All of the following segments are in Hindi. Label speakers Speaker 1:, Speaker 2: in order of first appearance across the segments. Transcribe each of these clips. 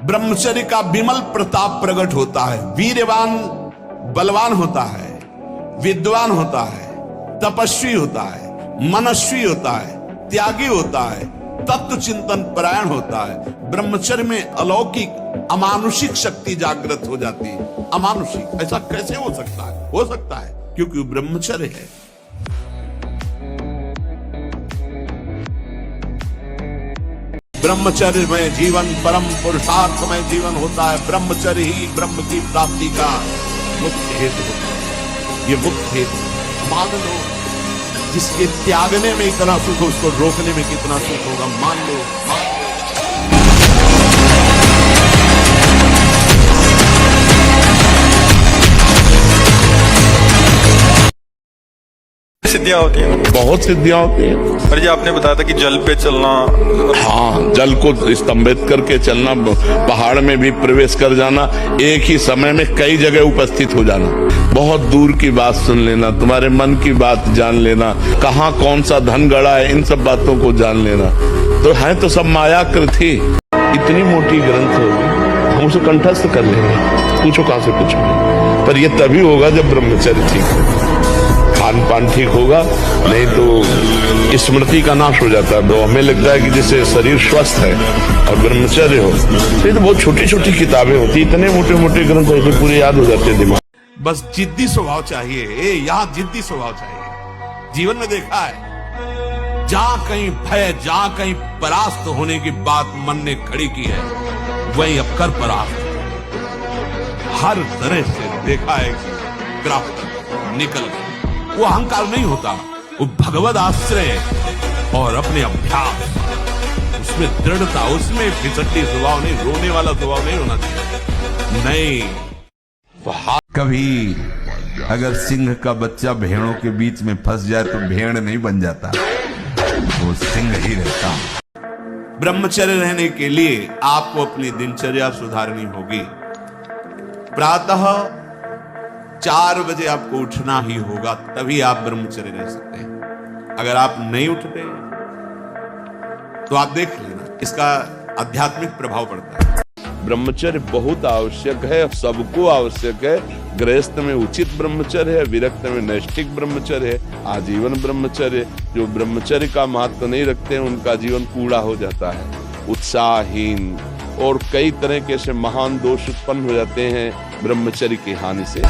Speaker 1: ब्रह्मचर्य का विमल प्रताप प्रकट होता है। वीरवान बलवान होता है, विद्वान होता है, तपस्वी होता है, मनस्वी होता है, त्यागी होता है, तत्व चिंतन परायण होता है। ब्रह्मचर्य में अलौकिक अमानुषिक शक्ति जागृत हो जाती है। अमानुषिक ऐसा कैसे हो सकता है? हो सकता है क्योंकि ब्रह्मचर्य है। ब्रह्मचर्य में जीवन परम पुरुषार्थमय जीवन होता है। ब्रह्मचर्य ही ब्रह्म की प्राप्ति का मुख्य हेतु होता है। ये मुख्य हेतु मान लो, जिसके त्यागने में इतना सुख, उसको रोकने में कितना सुख होगा। मान लो।
Speaker 2: सिद्धियां होती हैं,
Speaker 1: बहुत सिद्धियां होती हैं।
Speaker 2: पर जो आपने बताया था कि जल पे चलना,
Speaker 1: हाँ, जल को स्तंभित करके चलना, पहाड़ में भी प्रवेश कर जाना, एक ही समय में कई जगह उपस्थित हो जाना, बहुत दूर की बात सुन लेना, तुम्हारे मन की बात जान लेना, कहाँ कौन सा धन गड़ा है, इन सब बातों को जान लेना। तो है तो सब मायाकृत ही। इतनी मोटी ग्रंथ होगी, हम उसे कंठस्थ कर लेंगे, पूछो कहां से पूछोगे। पर यह तभी होगा जब ब्रह्मचर्य ठीक हो, खान पान ठीक होगा, नहीं तो स्मृति का नाश हो जाता है। तो हमें लगता है कि जैसे शरीर स्वस्थ है और ब्रह्मचर्य हो, ये तो बहुत छोटी छोटी किताबें होती, इतने मोटे मोटे ग्रंथ ऐसे पूरे याद हो जाते हैं दिमाग। बस जिद्दी स्वभाव चाहिए, यहाँ जिद्दी स्वभाव चाहिए। जीवन में देखा है, जहां कहीं भय, जहां कहीं परास्त होने की बात मन ने खड़ी की है, वही अब कर परास्त हर तरह से देखा है, प्राप्त निकल गया। वो अहंकार नहीं होता, वो भगवद आश्रय और अपने अभ्यास, उसमें दृढ़ता, उसमें फिसड्डी स्वभाव नहीं, रोने वाला स्वभाव नहीं होना चाहिए। नहीं,
Speaker 3: कभी अगर सिंह का बच्चा भेड़ों के बीच में फंस जाए तो भेड़ नहीं बन जाता, वो सिंह ही रहता।
Speaker 1: ब्रह्मचर्य रहने के लिए आपको अपनी दिनचर्या सुधारनी होगी। प्रातः 4 बजे आपको उठना ही होगा, तभी आप ब्रह्मचर्य रह सकते हैं। अगर आप नहीं उठते तो आप देख लेना, इसका आध्यात्मिक प्रभाव पड़ता है। ब्रह्मचर्य बहुत आवश्यक है, सबको आवश्यक है। गृहस्थ में उचित ब्रह्मचर्य है, विरक्त में नैष्ठिक ब्रह्मचर्य है, आजीवन ब्रह्मचर्य। जो ब्रह्मचर्य का महत्व नहीं रखते हैं, उनका जीवन कूड़ा हो जाता है, उत्साहहीन, और कई तरह के ऐसे महान दोष उत्पन्न हो जाते हैं ब्रह्मचर्य की हानि से।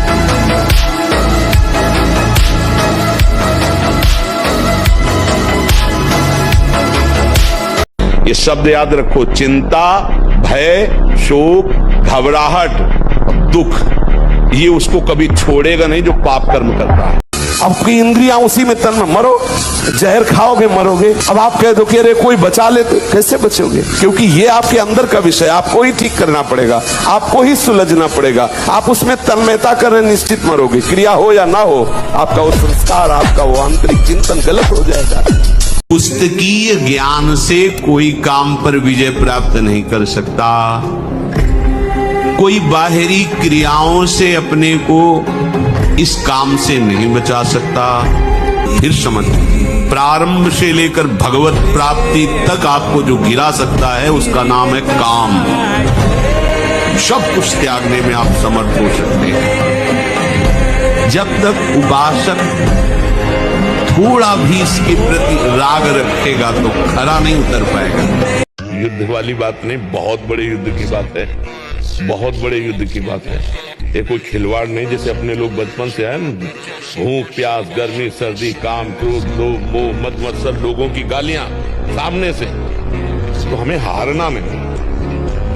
Speaker 1: ये शब्द याद रखो, चिंता, भय, शोक, घबराहट, दुख, ये उसको कभी छोड़ेगा नहीं जो पाप कर्म करता है। आपकी इंद्रियां उसी में तन में, मरो, जहर खाओगे मरोगे। अब आप कह दो कि अरे कोई बचा ले, तो कैसे बचोगे? क्योंकि ये आपके अंदर का विषय, आपको ही ठीक करना पड़ेगा, आपको ही सुलझना पड़ेगा। आप उसमें तन्मयता करें, निश्चित मरोगे। क्रिया हो या ना हो, आपका वो संस्कार, आपका वो आंतरिक चिंतन गलत हो जाएगा। पुस्तकीय ज्ञान से कोई काम पर विजय प्राप्त नहीं कर सकता। कोई बाहरी क्रियाओं से अपने को इस काम से नहीं बचा सकता। फिर समझ, प्रारंभ से लेकर भगवत प्राप्ति तक आपको जो गिरा सकता है, उसका नाम है काम। सब कुछ त्यागने में आप समर्थ हो सकते हैं। जब तक उपासक थोड़ा भी इसके प्रति राग रखेगा तो खरा नहीं उतर पाएगा। युद्ध वाली बात नहीं, बहुत बड़े युद्ध की बात है, बहुत बड़े युद्ध की बात है। ये कोई खिलवाड़ नहीं, जैसे अपने लोग बचपन से आए ना, भूख प्यास, गर्मी सर्दी, काम क्रोध लोभ मोह मद मत्सर, लोगों की गालियां सामने से, तो हमें हारना नहीं।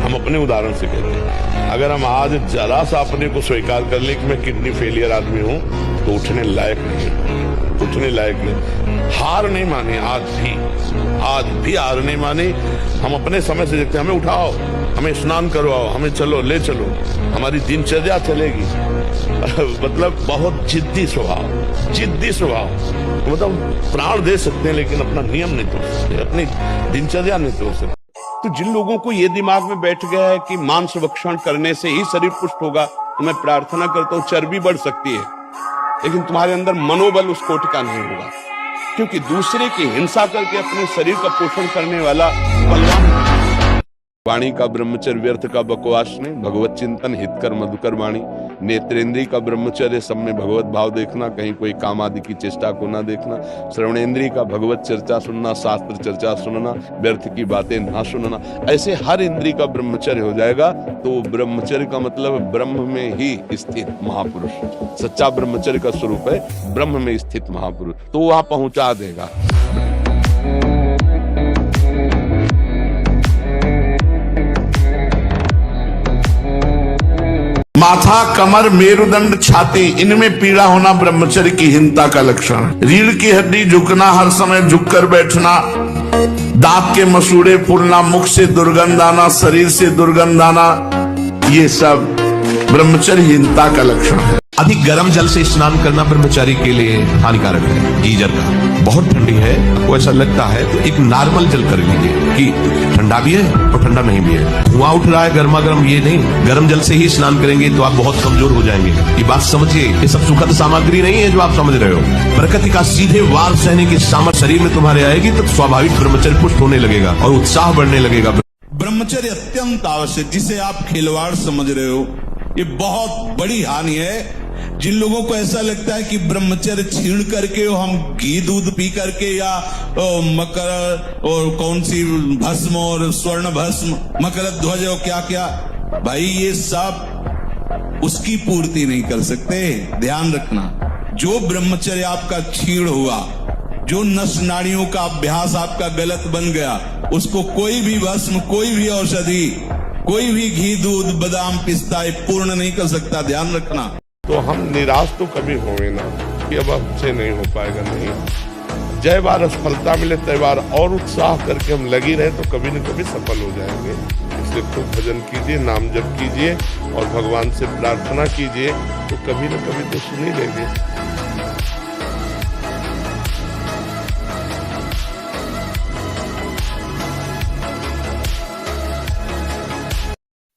Speaker 1: हम अपने उदाहरण से कहते हैं, अगर हम आज जरा सा अपने को स्वीकार कर ले कि मैं किडनी फेलियर आदमी हूं, तो उठने लायक नहीं, उठने लायक नहीं। हार नहीं माने, आज भी हार नहीं माने। हम अपने समय से देखते हैं, हमें उठाओ, हमें स्नान करवाओ, हमें चलो, ले चलो, हमारी दिनचर्या चलेगी। मतलब बहुत जिद्दी स्वभाव, जिद्दी स्वभाव। मतलब प्राण दे सकते हैं लेकिन अपना नियम नहीं तोड़ सकते, अपनी दिनचर्या नहीं तोड़ सकते। तो जिन लोगों को ये दिमाग में बैठ गया है कि मांस भक्षण करने से ही शरीर पुष्ट होगा, तो मैं प्रार्थना करता हूं, चर्बी बढ़ सकती है लेकिन तुम्हारे अंदर मनोबल उस कोटि का नहीं होगा, क्योंकि दूसरे की हिंसा करके अपने शरीर का पोषण करने वाला बलवान वाणी का ब्रह्मचर्य व्यर्थ का बकवास नहीं, भगवत चिंतन हितकर मधुकर वाणी। नेत्रेंद्रिय का ब्रह्मचर्य सब में भगवत भाव देखना, कहीं कोई काम आदि की चेष्टा को ना देखना। श्रवणेंद्रिय का भगवत चर्चा सुनना, शास्त्र चर्चा सुनना, व्यर्थ की बातें ना सुनना। ऐसे हर इंद्रिय का ब्रह्मचर्य हो जाएगा तो ब्रह्मचर्य का मतलब ब्रह्म में ही स्थित महापुरुष। सच्चा ब्रह्मचर्य का स्वरूप है ब्रह्म में स्थित महापुरुष, तो वहां पहुंचा देगा।
Speaker 4: माथा, कमर, मेरुदंड, छाती, इनमें पीड़ा होना ब्रह्मचर्य की हीनता का लक्षण। रीढ़ की हड्डी झुकना, हर समय झुककर बैठना, दांत के मसूड़े फूलना, मुख से दुर्गंध आना, शरीर से दुर्गंध आना, ये सब ब्रह्मचर्यहीनता का लक्षण है।
Speaker 5: अधिक गर्म जल से स्नान करना ब्रह्मचारी के लिए हानिकारक है। गीजर का बहुत ठंडी है, वो ऐसा लगता है तो एक नॉर्मल जल कर लीजिए कि ठंडा भी है और ठंडा नहीं भी है। धुआं उठ रहा है गर्मा गर्म, ये नहीं, गर्म जल से ही स्नान करेंगे तो आप बहुत कमजोर हो जाएंगे। ये बात समझिए, ये सब सुखद सामग्री नहीं है जो आप समझ रहे हो। प्रकृति का सीधे वार सहने की सामर्थ्य शरीर में तुम्हारे आएगी तो स्वाभाविक ब्रह्मचर्य पुष्ट होने लगेगा और उत्साह बढ़ने लगेगा।
Speaker 4: ब्रह्मचर्य अत्यंत आवश्यक, जिसे आप खिलवाड़ समझ रहे हो, ये बहुत बड़ी हानि है। जिन लोगों को ऐसा लगता है कि ब्रह्मचर्य छीण करके हम घी दूध पी करके या मकर और कौन सी भस्म और स्वर्ण भस्म, मकर ध्वज और क्या क्या, भाई ये सब उसकी पूर्ति नहीं कर सकते। ध्यान रखना, जो ब्रह्मचर्य आपका छीण हुआ, जो नस नाड़ियों का अभ्यास आपका गलत बन गया, उसको कोई भी भस्म, कोई भी औषधि, कोई भी घी दूध बादाम पिस्ता पूर्ण नहीं कर सकता। ध्यान रखना।
Speaker 1: तो हम निराश तो कभी होंगे ना कि अब हमसे नहीं हो पाएगा, नहीं। जय बार असफलता मिले तय बार और उत्साह करके हम लगी रहे तो कभी न कभी सफल हो जाएंगे। इसलिए खूब भजन कीजिए, नाम जप कीजिए और भगवान से प्रार्थना कीजिए तो कभी न कभी तो सुन ही लेंगे।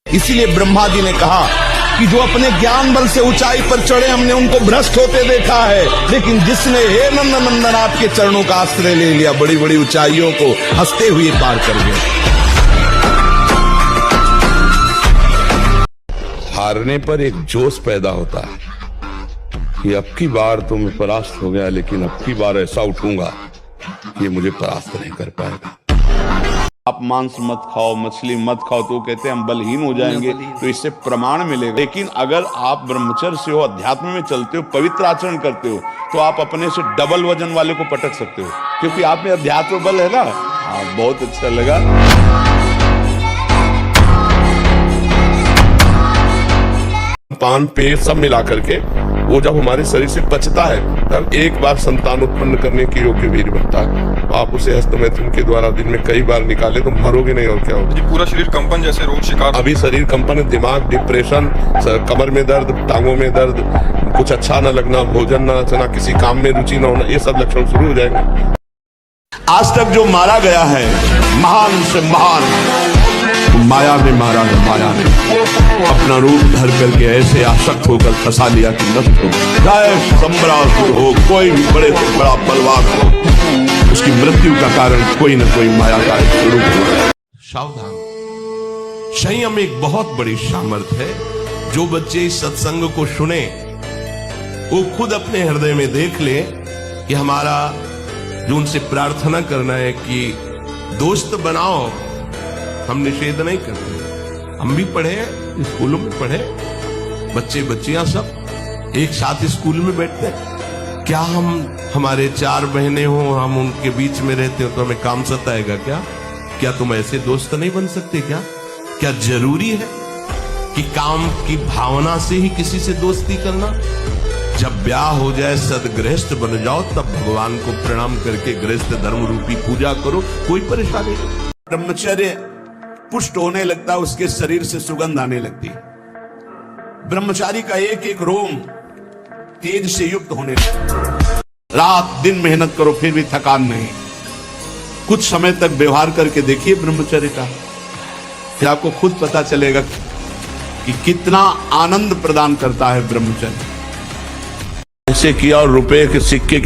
Speaker 4: इसीलिए ब्रह्मा जी ने कहा कि जो अपने ज्ञान बल से ऊंचाई पर चढ़े, हमने उनको भ्रष्ट होते देखा है, लेकिन जिसने हे नंद नंदन आपके चरणों का आश्रय ले लिया, बड़ी बड़ी ऊंचाइयों को हंसते हुए पार कर गए।
Speaker 1: हारने पर एक जोश पैदा होता है कि अब की बार तो मैं परास्त हो गया, लेकिन अब की बार ऐसा उठूंगा कि ये मुझे परास्त नहीं कर पाएगा। आप मांस मत खाओ, मछली मत खाओ, तो कहते हैं हम बलहीन हो जाएंगे, तो इससे प्रमाण मिलेगा। लेकिन अगर आप ब्रह्मचर्य से हो, अध्यात्म में चलते हो, पवित्र आचरण करते हो, तो आप अपने से डबल वजन वाले को पटक सकते हो, क्योंकि आप में अध्यात्म बल है ना। हाँ, बहुत अच्छा लगा। पान पेय सब मिला करके वो जब हमारे शरीर से पचता है तब एक बार संतान उत्पन्न करने के योग्य वीर बनता है। आप उसे हस्त मैथुन के द्वारा दिन में कई बार निकाले तो मरोगे नहीं, और क्या होगा।
Speaker 2: पूरा शरीर कंपन जैसे रोग शिकार।
Speaker 1: अभी शरीर कंपन, दिमाग डिप्रेशन, कमर में दर्द, टांगों में दर्द, कुछ अच्छा न लगना, भोजन न रचना, किसी काम में रुचि न होना, ये सब लक्षण शुरू हो जाएंगे।
Speaker 4: आज तक जो मारा गया है, महान से महान, माया में मारा है। माया ने अपना रूप धर करके ऐसे आसक्त होकर फंसा लिया कि नष्ट हो। चाहे सम्रासुर हो, कोई भी बड़े से बड़ा बलवान हो, उसकी मृत्यु का कारण कोई न कोई माया का एक स्वरूप है।
Speaker 5: सावधान, संयम एक बहुत बड़ी सामर्थ्य है। जो बच्चे इस सत्संग को सुने वो खुद अपने हृदय में देख ले कि हमारा जो उनसे प्रार्थना करना है कि दोस्त बनाओ, हम निषेध नहीं करते। हम भी पढ़े, स्कूलों में पढ़े, बच्चे बच्चियां सब एक साथ स्कूल में बैठते। क्या हम, हमारे 4 बहनें हो, हम उनके बीच में रहते हो तो हमें काम सताएगा क्या? क्या तुम ऐसे दोस्त नहीं बन सकते क्या? क्या जरूरी है कि काम की भावना से ही किसी से दोस्ती करना? जब ब्याह हो जाए, सदगृहस्थ बन जाओ, तब भगवान को प्रणाम करके गृहस्थ धर्म रूपी पूजा करो, कोई परेशानी नहीं।
Speaker 4: ब्रह्मचर्य पुष्ट होने लगता, उसके शरीर से सुगंध आने लगती। ब्रह्मचारी का एक एक रोम तेज से युक्त होने लगता। रात दिन मेहनत करो फिर भी थकान नहीं। कुछ समय तक व्यवहार करके देखिए ब्रह्मचर्य का, फिर आपको खुद पता चलेगा कि कितना आनंद प्रदान करता है ब्रह्मचर्य।
Speaker 1: ऐसे किया और रुपए के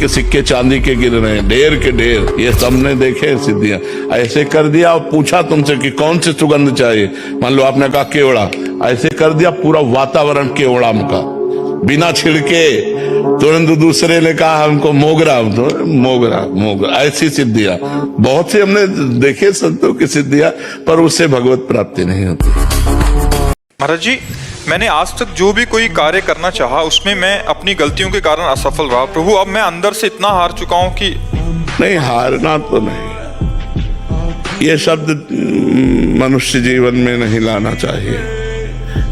Speaker 1: सिक्के चांदी के गिर रहे हैं, ढेर के ढेर। ये सबने देखे सिद्धियां। ऐसे कर दिया और पूछा तुमसे कि कौन सी सुगंध चाहिए, मान लो आपने कहा केवड़ा, ऐसे कर दिया पूरा वातावरण केवड़ा का, बिना छिड़के। तुरंत दूसरे ने कहा हमको मोगरा, तो मोगरा। ऐसी सिद्धियां बहुत सी हमने देखे संतों की सिद्धियां, पर उससे भगवत प्राप्ति नहीं होती।
Speaker 2: महाराज जी, मैंने आज तक जो भी कोई कार्य करना चाहा उसमें मैं अपनी गलतियों के कारण असफल रहा प्रभु। अब मैं अंदर से इतना हार चुका हूं कि
Speaker 1: नहीं, हारना तो नहीं, ये शब्द मनुष्य जीवन में नहीं लाना चाहिए।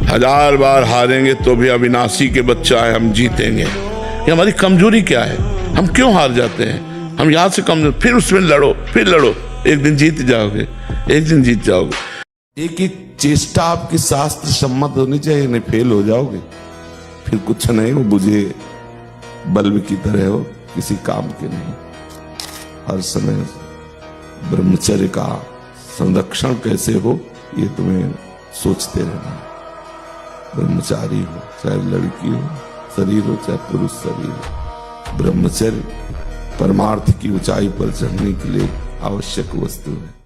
Speaker 1: 1000 बार हारेंगे तो भी अविनाशी के बच्चा है, हम जीतेंगे। ये हमारी कमजोरी क्या है, हम क्यों हार जाते हैं? हम यहां से कमजोर, फिर उसमें लड़ो, फिर लड़ो, एक दिन जीत जाओगे, एक दिन जीत जाओगे। एक एक चेष्टा आपकी शास्त्र सम्मत होनी चाहिए, नहीं फेल हो जाओगे, फिर कुछ नहीं, वो बुझे बल्ब की तरह हो, किसी काम के नहीं। हर समय ब्रह्मचर्य का संरक्षण कैसे हो, ये तुम्हें सोचते रहना। ब्रह्मचारी हो, चाहे लड़की हो शरीर हो, चाहे पुरुष शरीर हो, ब्रह्मचर्य परमार्थ की ऊंचाई पर चढ़ने के लिए आवश्यक वस्तु है।